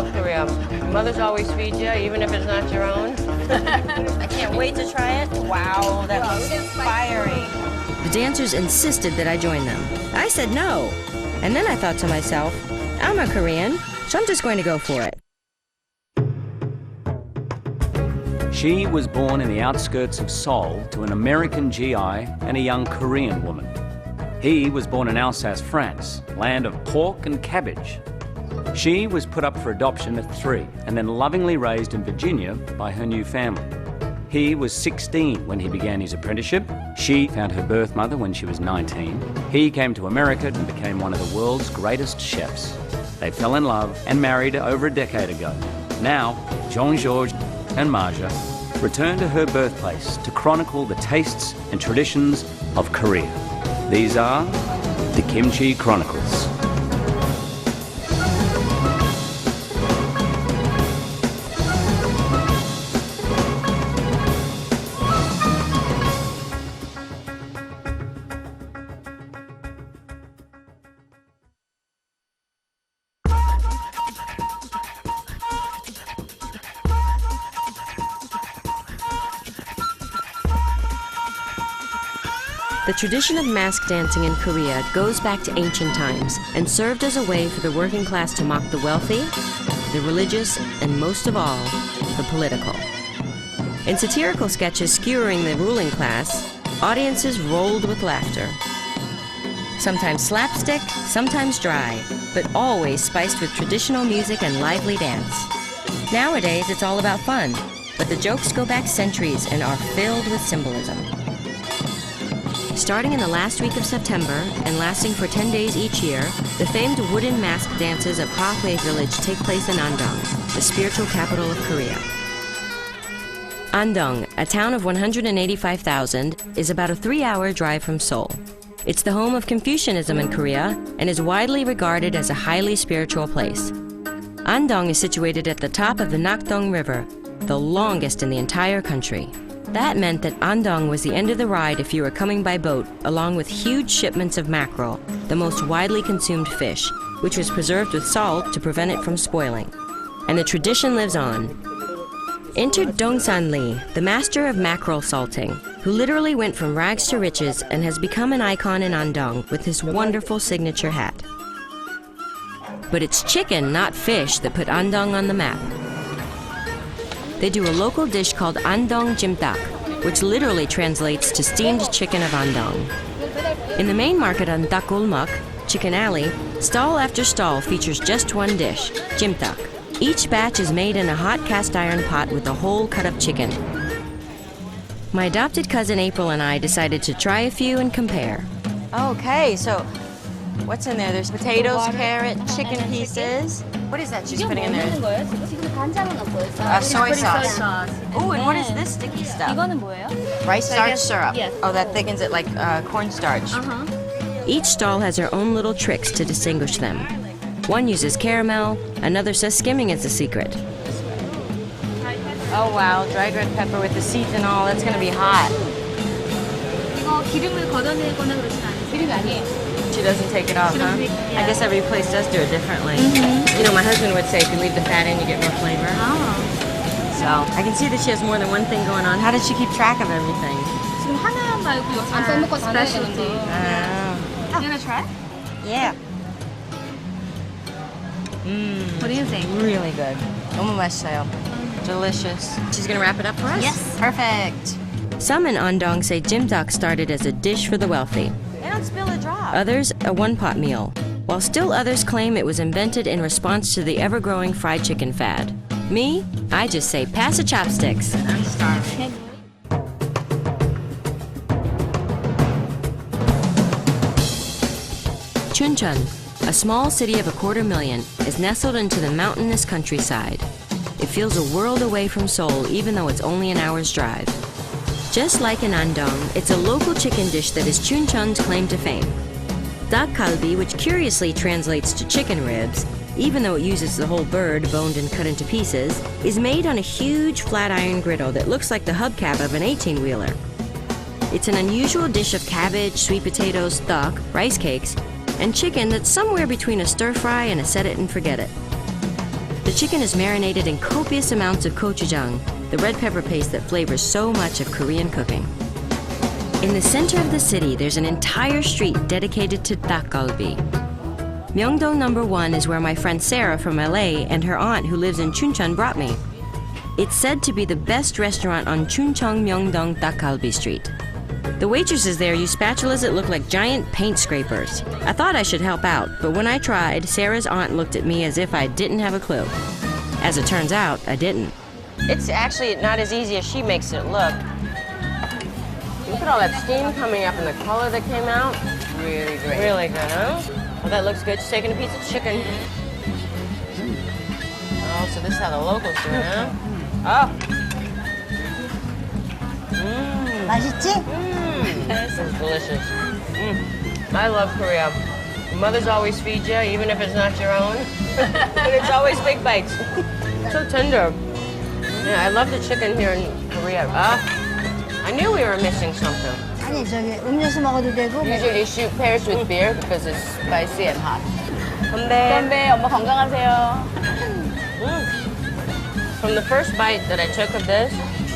love Korea. Mothers always feed you, even if it's not your own. I can't wait to try it. Wow, that looks fiery. The dancers insisted that I join them. I said no. And then I thought to myself, I'm a Korean, so I'm just going to go for it. She was born in the outskirts of Seoul to an American GI and a young Korean woman. He was born in Alsace, France, land of pork and cabbage. She was put up for adoption at 3 and then lovingly raised in Virginia by her new family. He was 16 when he began his apprenticeship. She found her birth mother when she was 19. He came to America and became one of the world's greatest chefs. They fell in love and married over a decade ago. Now, Jean-Georges and Marja return to her birthplace to chronicle the tastes and traditions of Korea. These are the Kimchi Chronicles. The tradition of mask dancing in Korea goes back to ancient times and served as a way for the working class to mock the wealthy, the religious, and most of all, the political. In satirical sketches skewering the ruling class, audiences rolled with laughter. Sometimes slapstick, sometimes dry, but always spiced with traditional music and lively dance. Nowadays, it's all about fun, but the jokes go back centuries and are filled with symbolism. Starting in the last week of September and lasting for 10 days each year, the famed wooden mask dances of Hwahwe Village take place in Andong, the spiritual capital of Korea. Andong, a town of 185,000, is about a 3-hour drive from Seoul. It's the home of Confucianism in Korea and is widely regarded as a highly spiritual place. Andong is situated at the top of the Nakdong River, the longest in the entire country. That meant that Andong was the end of the ride if you were coming by boat, along with huge shipments of mackerel, the most widely consumed fish, which was preserved with salt to prevent it from spoiling. And the tradition lives on. Enter Dongsan Lee, the master of mackerel salting, who literally went from rags to riches and has become an icon in Andong with his wonderful signature hat. But it's chicken, not fish, that put Andong on the map. They do a local dish called Andong Jimdak, which literally translates to steamed chicken of Andong. In the main market on Dakgulmuk, Chicken Alley, stall after stall features just one dish, Jimdak. Each batch is made in a hot cast iron pot with a whole cut of chicken. My adopted cousin April and I decided to try a few and compare. Okay, so what's in there? There's potatoes, carrot, chicken pieces. What is that she's putting in there? Soy sauce. Oh, and what is this sticky stuff? Rice starch syrup. Yes. Oh, that thickens it like cornstarch. Each stall has their own little tricks to distinguish them. One uses caramel, another says skimming is the secret. Oh wow, dried red pepper with the seeds and all. That's gonna be hot. She doesn't take it off, huh? I guess every place does do it differently. You know, my husband would say if you leave the fat in, you get more flavor. So I can see that she has more than one thing going on. How did she keep track of everything? Specialty. You gonna try? Yeah. What do you think? Really good. 너무 맛있어요. Delicious. She's gonna wrap it up for us? Yes. Perfect. Some in Andong say jimdak started as a dish for the wealthy. They don't spill a drop. Others, a one-pot meal, while still others claim it was invented in response to the ever-growing fried chicken fad. Me, I just say pass the chopsticks. I'm starving. Chuncheon, a small city of 250,000, is nestled into the mountainous countryside. It feels a world away from Seoul, even though it's only an hour's drive. Just like in Andong, it's a local chicken dish that is Chuncheon's claim to fame. Dak kalbi, which curiously translates to chicken ribs, even though it uses the whole bird boned and cut into pieces, is made on a huge flat iron griddle that looks like the hubcap of an 18-wheeler. It's an unusual dish of cabbage, sweet potatoes, stock, rice cakes, and chicken that's somewhere between a stir-fry and a set-it-and-forget-it. The chicken is marinated in copious amounts of gochujang, the red pepper paste that flavors so much of Korean cooking. In the center of the city, there's an entire street dedicated to 닭갈비. Myeongdong No. 1 is where my friend Sarah from LA and her aunt who lives in Chuncheon brought me. It's said to be the best restaurant on Chuncheon Myeongdong 닭갈비 Street. The waitresses there use spatulas that look like giant paint scrapers. I thought I should help out, but when I tried, Sarah's aunt looked at me as if I didn't have a clue. As it turns out, I didn't. It's actually not as easy as she makes it look. Look at all that steam coming up and the color that came out. Really great. Really good, huh? Well, that looks good. She's taking a piece of chicken. Oh, so this is how the locals do it, huh? Oh. 맛있지? This is delicious. I love Korea. Mothers always feed you, even if it's not your own. But it's always big bites. So tender. Yeah, I love the chicken here in Korea. I knew we were missing something. 아니 저기 음료수 먹어도 되고. Usually shoot pairs with beer because it's spicy and hot. 건배. 건배, 엄마 건강하세요. From the first bite that I took of this,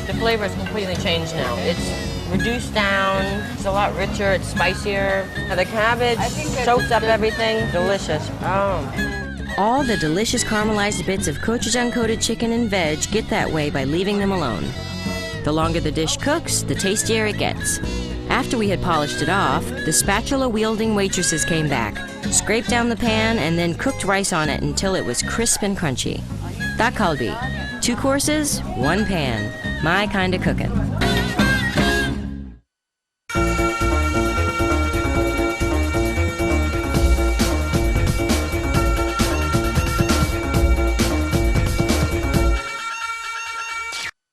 the flavor is completely changed now. It's reduced down, it's a lot richer, it's spicier. The cabbage soaks up everything. Delicious. Oh. All the delicious caramelized bits of gochujang-coated chicken and veg get that way by leaving them alone. The longer the dish cooks, the tastier it gets. After we had polished it off, the spatula-wielding waitresses came back, scraped down the pan, and then cooked rice on it until it was crisp and crunchy. 닭갈비. 2 courses, 1 pan. My kind of cooking.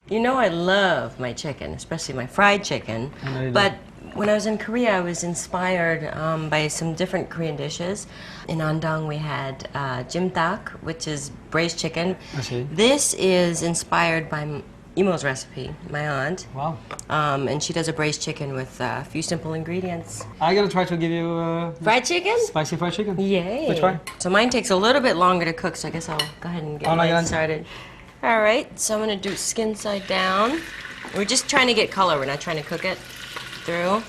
You know I love my chicken, especially my fried chicken. But when I was in Korea, I was inspired by some different Korean dishes. In Andong, we had jimdak, which is braised chicken. I see. This is inspired by Imo's recipe, my aunt. Wow. And she does a braised chicken with a few simple ingredients. I'm gonna try to give you Fried chicken? spicy fried chicken. Yay. Which one? So mine takes a little bit longer to cook, so I guess I'll go ahead and get Oh, no, mine you're not- started. All right, so I'm gonna do skin side down. We're just trying to get color. We're not trying to cook it through.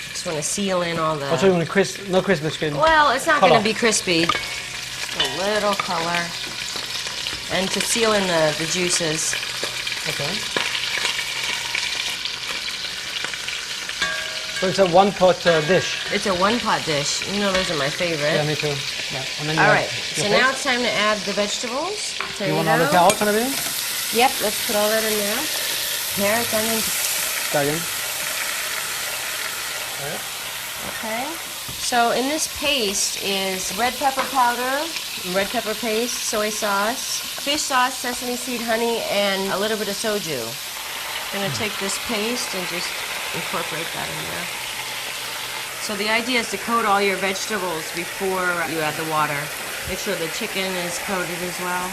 Just want to seal in all the... Also, you want no crispy skin. Well, it's not Color. going to be crispy. Just a little color. And to seal in the juices. Okay. So it's a one-pot dish. It's a one-pot dish. You know, those are my favorite. Yeah, me too. Yeah. And then you All have right, so your now fish. it's time to add the vegetables. There You you want all the go. carrots and everything? Yep, let's put all that in there. Carrots, onions. Dragon. Okay. So in this paste is red pepper powder, red pepper paste, soy sauce, fish sauce, sesame seed, honey, and a little bit of soju. I'm going to take this paste and just incorporate that in there. So the idea is to coat all your vegetables before you add the water. Make sure the chicken is coated as well.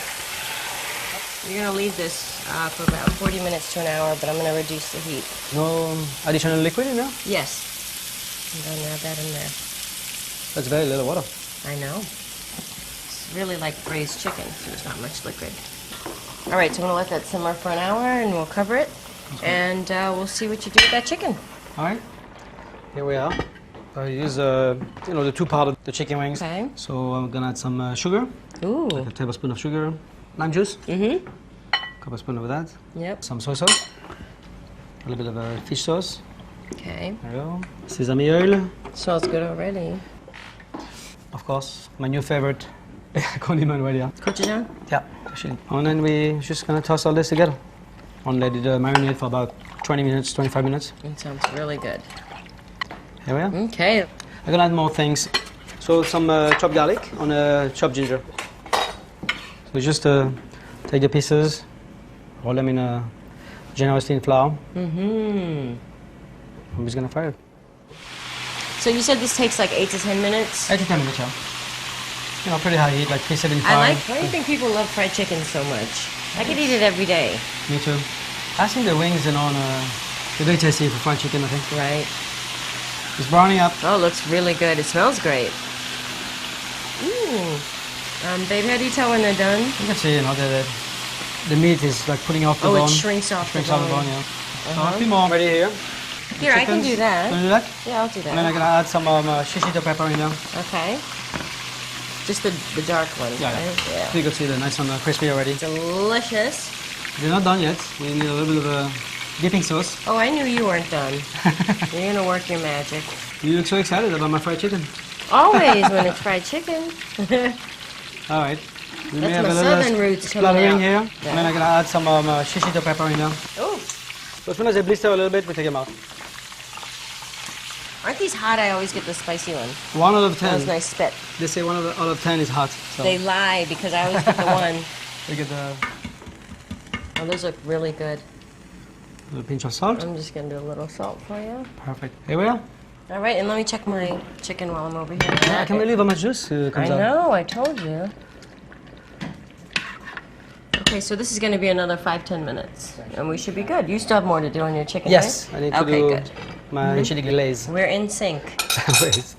You're going to leave this for about 40 minutes to an hour, but I'm going to reduce the heat. No additional liquid in there? Yes. I'm going to add that in there. That's very little water. I know. It's really like braised chicken, so there's not much liquid. All right, so I'm going to let that simmer for an hour, and we'll cover it, and we'll see what you do with that chicken. All right. Here we are. I use the 2 part of the chicken wings. Okay. So I'm gonna add some sugar. Ooh. Like a tablespoon of sugar. Lime juice. Mm-hmm. Couple spoon of that. Yep. Some soy sauce. A little bit of fish sauce. Okay. There we go. Sesame oil. Smells good already. Of course, my new favorite condiment right here. Gochujang? Yeah, actually. And then we just gonna toss all this together. And let it marinate for about 20 minutes, 25 minutes. It sounds really good. Here we are. Okay. I'm gonna add more things. So some chopped garlic and chopped ginger. So just take the pieces, roll them in a generously in flour. Mm-hmm. I'm just gonna fry it. So you said this takes like 8 to 10 minutes? 8 to 10 minutes, yeah. You know, pretty high heat, like 375. Why do you think people love fried chicken so much? I could eat it every day. Me too. I think the wings, they're very tasty for fried chicken, I think. Right. It's browning up. Oh, it looks really good. It smells great. Ooh. Babe, how do you tell when they're done? You can see, you know, the meat is like putting off the Oh, bone. it shrinks off the Shrinks off the bone. bone, yeah. So a few more ready here. Here, I can do Chickens. that. Can you do that? Yeah, I'll do And then I'm that. gonna add some shishito pepper in there. Okay. Just the dark ones, Yeah, right? yeah. So you can see they're nice and crispy already. Delicious. They're not done yet. We need a little bit of a dipping sauce. Oh, I knew you weren't done. You're gonna work your magic. You look so excited about my fried chicken. Always when it's fried chicken. All right. We That's may have my a little southern roots coming splattering out. here. Yeah. And then I'm gonna add some shishito pepper in there. Oh, So as soon as they blister a little bit, we take them out. aren't these hot? I always get the spicy one. 1 out of That 10. was nice spit. They say 1 out of 10 is hot. So They lie because I always get the one. we get the Oh, those look really good. little pinch of salt. I'm just gonna do a little salt for you. Perfect. Here we are. All right, and let me check my chicken while I'm over here. I can't believe how much juice I comes out. know, I told you. Okay, so this is going to be another 5-10 minutes, and we should be good. You still have more to do on your chicken, Yes, right? I need to okay, do good. my chili glaze. We're in sync. Wait.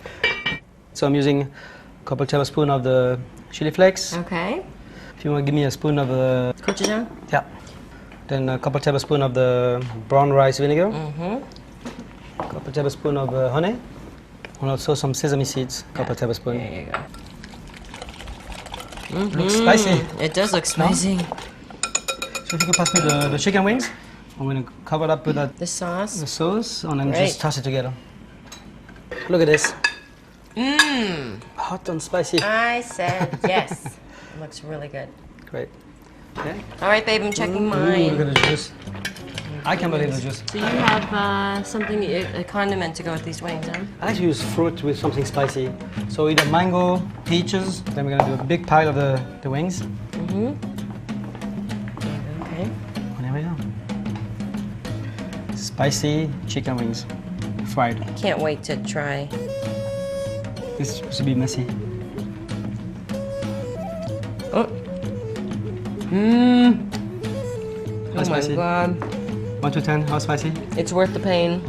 So I'm using a couple tablespoons of the chili flakes. Okay. If you want to give me a spoon of the Gochujang? yeah. Then a couple tablespoons of the brown rice vinegar. Mm-hmm. A couple tablespoons of honey. And also some sesame seeds. A couple tablespoons. There you go. Looks spicy. It does look spicy. So if you could pass me the chicken wings, I'm going to cover it up with The sauce? the sauce and then Great. just toss it together. Look at this. Mmm. Hot and spicy. I said yes. It looks really good. Great. Okay. All right, babe, I'm checking Ooh, mine. look at the juice. I can't believe the juice. So you have something, a condiment to go with these wings, huh? I like to use fruit with something spicy. So either mango, peaches, then we're gonna do a big pile of the wings. Mm-hmm. Okay. And there we go. Spicy chicken wings, fried. Can't wait to try. This is supposed to be messy. Oh. Mmm. How Oh spicy? my god. 1 to 10, how spicy? It's worth the pain.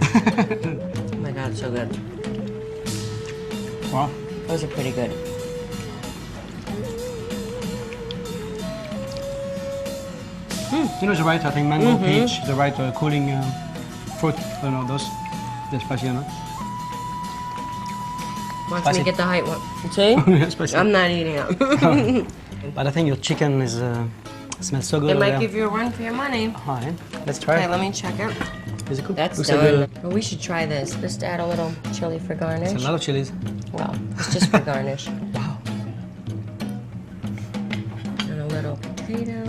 Oh my god, so good. Wow. Those are pretty good. You know, the right, I think mango, peach, the right cooling fruit. I don't know those. They're spicy or not. Watch Spicy. me get the height one. See? Yeah, spicy. I'm not eating it. But I think your chicken is smells so good. It over might there. give you a run for your money. All right, let's try Okay, it. let me check it. Is it cool? That's Looks done. like Well, we should try this. Just add a little chili for garnish. a lot of chilies. Well, it's just for garnish. Wow. And a little potato.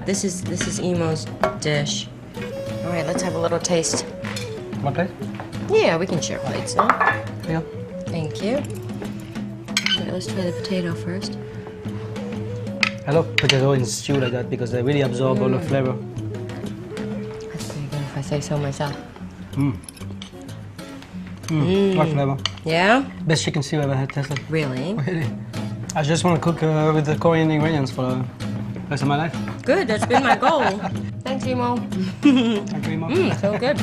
This is Emo's dish. All right, let's have a little taste. One plate? Yeah, we can share plates now. Yeah. Thank you. All right, let's try the potato first. I love potato in stew like that because they really absorb all the flavor. That's pretty good if I say so myself. What flavor? Yeah? Best chicken stew I ever had tasted. Really? Really. I just want to cook with the Korean ingredients for the rest of my life. Good, that's been my goal. Thanks, Emo. Thank you very much. So good.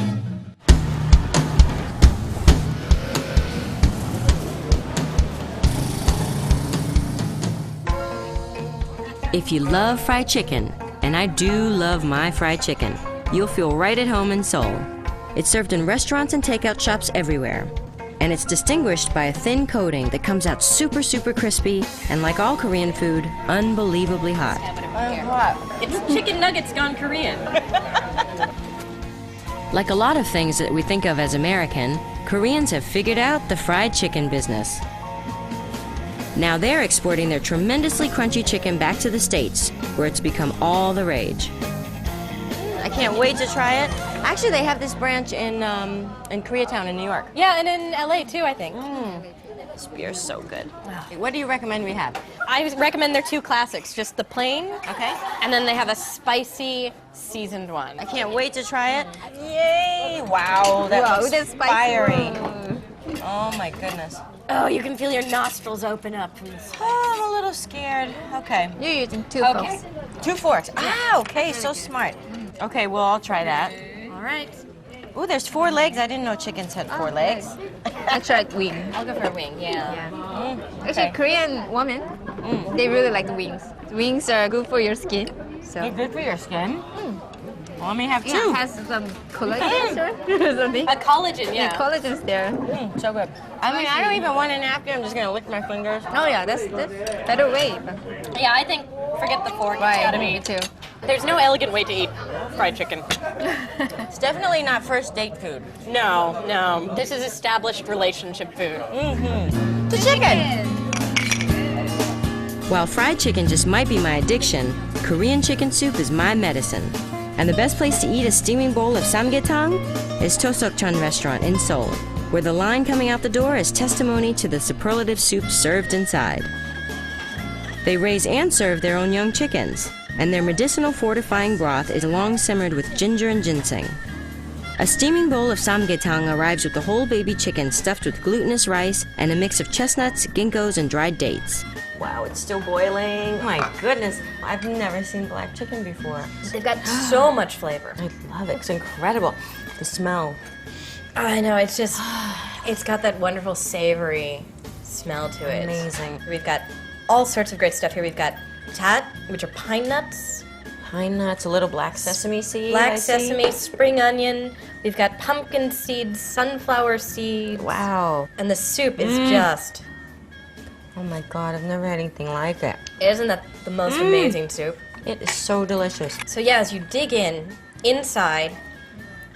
If you love fried chicken, and I do love my fried chicken, you'll feel right at home in Seoul. It's served in restaurants and takeout shops everywhere. And it's distinguished by a thin coating that comes out super, super crispy, and like all Korean food, unbelievably hot. It's chicken nuggets gone Korean. Like a lot of things that we think of as American, Koreans have figured out the fried chicken business. Now they're exporting their tremendously crunchy chicken back to the States, where it's become all the rage. I can't wait to try it. Actually, they have this branch in Koreatown in New York. Yeah, and in LA too, I think. This beer's so good. What do you recommend we have? I recommend their two classics, just the plain, Okay. and then they have a spicy seasoned one. I can't wait to try it. Yay! Wow, that looks that's spicy. fiery. Oh my goodness. Oh, you can feel your nostrils open up from this. Oh, I'm a little scared. Okay. You're using two Okay. 2 forks. Ah, okay, so smart. Okay, well, I'll try that. All right. Ooh, there's 4 legs. I didn't know chickens had 4 legs. I tried wing. I'll go for a wing, yeah. Mm, Actually, okay. Korean woman They really like the wings. Wings are good for your skin. So It's good for your skin. Well, let me have two. yeah, it has some collagen or something. Collagen, Yeah, collagen's there. So good. I mean, I don't even want a napkin. I'm just gonna lick my fingers. Oh yeah, that's better way. Yeah, I think forget the fork. It's Right, gotta me be. too. There's no elegant way to eat fried chicken. It's definitely not first date food. No, no. This is established relationship food. The chicken. While fried chicken just might be my addiction, Korean chicken soup is my medicine. And the best place to eat a steaming bowl of samgyetang is Tosokchon restaurant in Seoul, where the line coming out the door is testimony to the superlative soup served inside. They raise and serve their own young chickens, and their medicinal fortifying broth is long simmered with ginger and ginseng. A steaming bowl of samgyetang arrives with the whole baby chicken stuffed with glutinous rice and a mix of chestnuts, ginkgos, and dried dates. Wow, it's still boiling. My goodness, I've never seen black chicken before. They've got so much flavor. I love it. It's incredible. The smell. I know, it's just, it's got that wonderful savory smell to it. Amazing. We've got all sorts of great stuff here. We've got tat, which are pine nuts, Pine nuts, a little black sesame seed. black I see. sesame, spring onion. We've got pumpkin seeds, sunflower seeds. Wow. And the soup is just, Oh my God, I've never had anything like it. isn't that the most amazing soup? It is so delicious. So yeah, as you dig in, inside,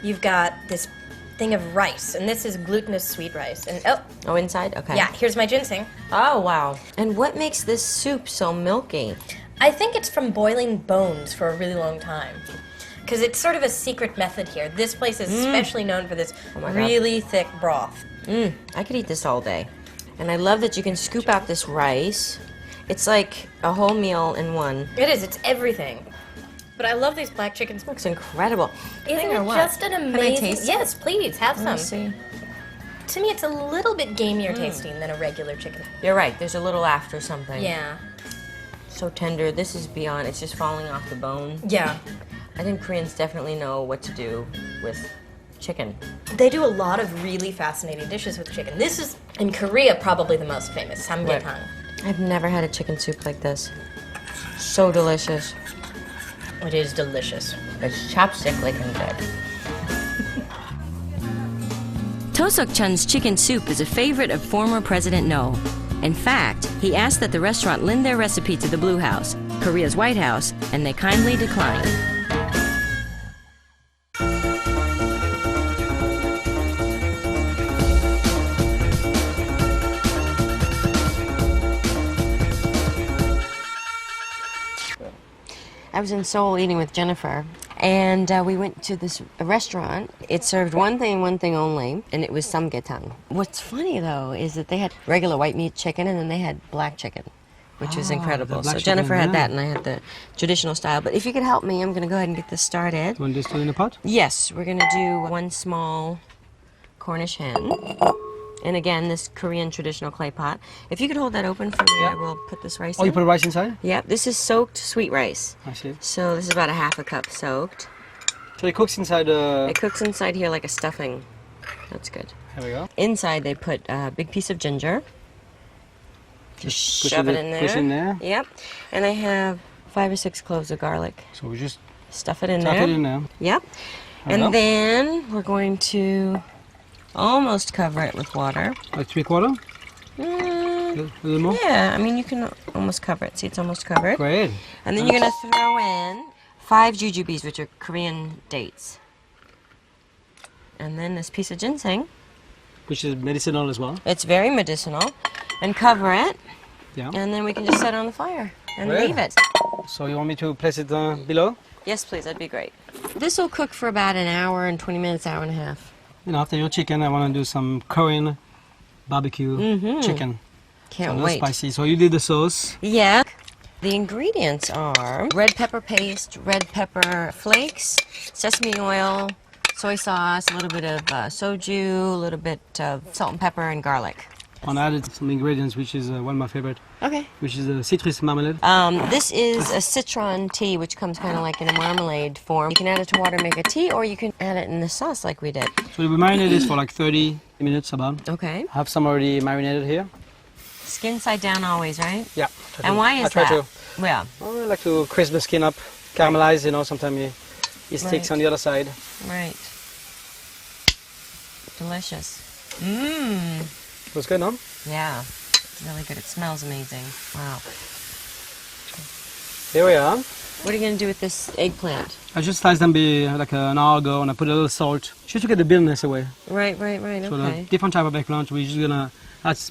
you've got this thing of rice, and this is glutinous sweet rice. And Oh, inside? Okay. yeah, here's my ginseng. Oh, wow. And what makes this soup so milky? I think it's from boiling bones for a really long time. Because it's sort of a secret method here. This place is especially known for this my God. really thick broth. I could eat this all day. And I love that you can scoop out this rice. It's like a whole meal in one. It is, it's everything. But I love these black chickens. Looks incredible. Isn't Thing or it what? just an I amazing... taste it? Yes, please, have Let me some. see. To me, it's a little bit gamier tasting than a regular chicken. You're right. There's a little after something. Yeah. So tender. This is beyond. It's just falling off the bone. Yeah. I think Koreans definitely know what to do with chicken. They do a lot of really fascinating dishes with chicken. This is, in Korea, probably the most famous, samgyetang. I've never had a chicken soup like this. So delicious. It is delicious. It's chopstick licking good. Tosokchon's chicken soup is a favorite of former President No. In fact, he asked that the restaurant lend their recipe to the Blue House, Korea's White House, and they kindly declined. I was in Seoul eating with Jennifer, and we went to this restaurant. It served one thing only, and it was samgyetang. What's funny, though, is that they had regular white meat chicken, and then they had black chicken, which was incredible. the black So Jennifer chicken, had yeah. that, and I had the traditional style. But if you could help me, I'm going to go ahead and get this started. You want this to in a pot? Yes, we're going to do one small Cornish hen. And again, this Korean traditional clay pot. If you could hold that open for me, I will put this rice Oh, in. you put rice inside? Yep, this is soaked sweet rice. I see. So this is about a half a cup soaked. So it cooks inside It cooks inside here like a stuffing. That's good. Here we go. Inside they put a big piece of ginger. Just push shove it- it in there. push in there. Yep. And I have 5 or 6 cloves of garlic. So we just Stuff it in stuff there. it in there. Yep. There we And go. then we're going to almost cover it with water. Like 3/4? Mm, A little more? yeah, I mean you can almost cover it. See, it's almost covered. Great. And then you're going to throw in 5 jujubes, which are Korean dates. And then this piece of ginseng. Which is medicinal as well. It's very medicinal. And cover it. Yeah. And then we can just set it on the fire and Great. leave it. So you want me to place it below? Yes, please. That'd be great. This will cook for about an hour and 20 minutes, hour and a half. You know, after your chicken, I want to do some Korean barbecue chicken. Can't So wait. spicy. So you did the sauce. Yeah. The ingredients are red pepper paste, red pepper flakes, sesame oil, soy sauce, a little bit of soju, a little bit of salt and pepper, and garlic. And I added some ingredients, which is one of my favorite, Okay. which is the citrus marmalade. This is a citron tea, which comes kind of like in a marmalade form. You can add it to water, make a tea, or you can add it in the sauce like we did. So we marinate this for like 30 minutes about. Okay. I have some already marinated here. Skin side down always, right? Yeah. And why is I try that? to. Yeah. Oh, I like to crisp the skin up, caramelize. You know, sometimes it sticks Right. on the other side. Right. Delicious. Mmm. Looks good, no? Yeah. Really good. It smells amazing. Wow. Here we are. What are you going to do with this eggplant? I just sliced them like an hour ago, and I put a little salt just to get the bitterness away. Right. So Okay. the different type of eggplant, we're just gonna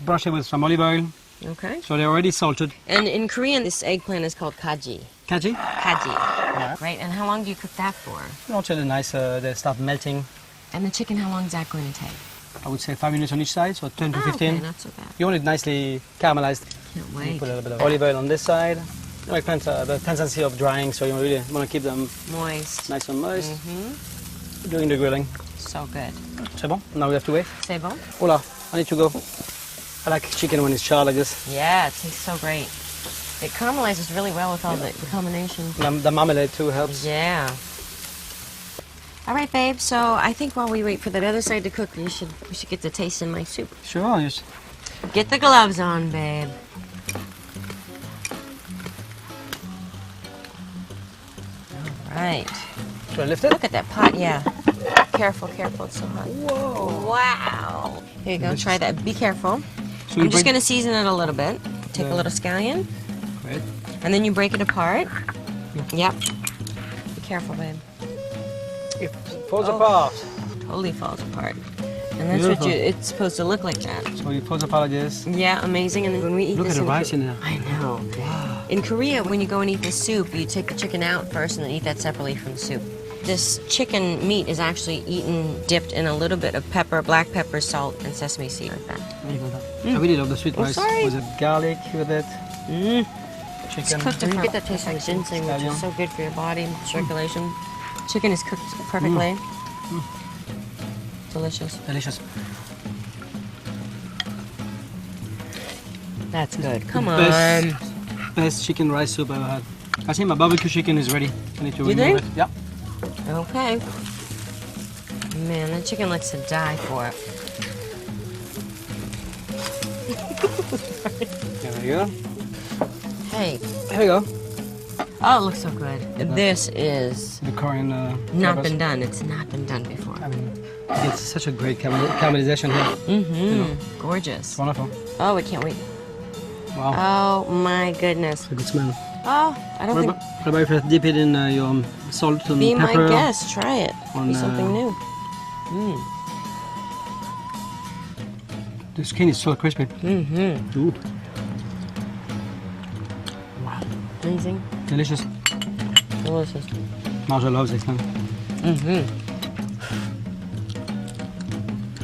brush it with some olive oil. Okay. So they're already salted. And in Korean, this eggplant is called kaji. Kaji. Kaji. Right. And how long do you cook that for? Until they're nice, they start melting. And the chicken, how long is that going to take? I would say 5 minutes on each side, so 10 to 15. Okay, not so bad. You want it nicely caramelized. Can't You wait. put a little bit of olive oil on this side. Eggplants are the tendency of drying, so you really want to keep them Moist. nice and moist Mm-hmm. during the grilling. So good. C'est bon? Now we have to wait. C'est bon? Hola, I need to go. I like chicken when it's charred like this. Yeah, it tastes so great. It caramelizes really well with all the combination. The marmalade too helps. Yeah. All right, babe. So I think while we wait for that other side to cook, we should get to taste in my soup. Sure, yes. Get the gloves on, babe. All right. Should I lift it? Look at that pot. Yeah. Careful, careful. It's so hot. Whoa. Wow. Here you go. Try that. Be careful. So I'm just going to season it a little bit. Take a little scallion. Great. And then you break it apart. Yep. Be careful, babe. It falls apart. Totally falls apart. And that's Beautiful. what it's supposed to look like that. So it falls apart like this. Yeah, amazing. And then when we eat Look this at the in rice in there. I know. Wow. In Korea, when you go and eat the soup, you take the chicken out first and then eat that separately from the soup. This chicken meat is actually eaten, dipped in a little bit of pepper, black pepper, salt, and sesame seed like that. I really love the sweet Oh, rice sorry. with the garlic with it. It's Chicken. cooked. I forget that tastes like ginseng, which is so good for your body, circulation. Chicken is cooked perfectly. Delicious. Delicious. That's good. Come Best- on. Best chicken rice soup I've ever had. I think my barbecue chicken is ready. I need to You remove think? it. Yeah. Okay. Man, that chicken likes to die for it. There we go. Hey. Here we go. Oh, it looks so good. This is The Korean. not flavors. been done. It's not been done before. I mean, it's such a great caramelization here. Mm-hmm. Gorgeous. It's wonderful. Oh, we can't wait. Wow. Oh my goodness. It's a good smell. Oh, I don't think. What about if you dip it in your salt and Be pepper? my guest. Try it. on, Be something new. The skin is so crispy. Mm-hmm. Ooh, Amazing. delicious. Delicious. Marja loves it. Mm-hmm.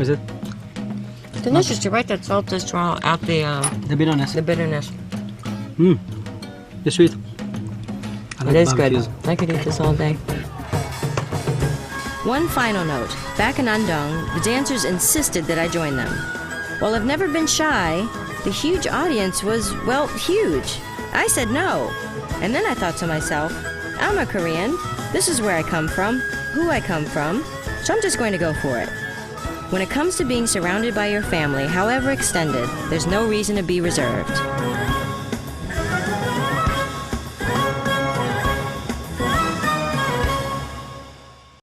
Is it? Delicious. You're right. That salt does draw out The bitterness. the bitterness. The sweet. I like It is good. barbecues. I could eat this all day. One final note. Back in Andong, the dancers insisted that I join them. While I've never been shy, the huge audience was, well, huge. I said no. And then I thought to myself, I'm a Korean. This is where I come from, who I come from, so I'm just going to go for it. When it comes to being surrounded by your family, however extended, there's no reason to be reserved.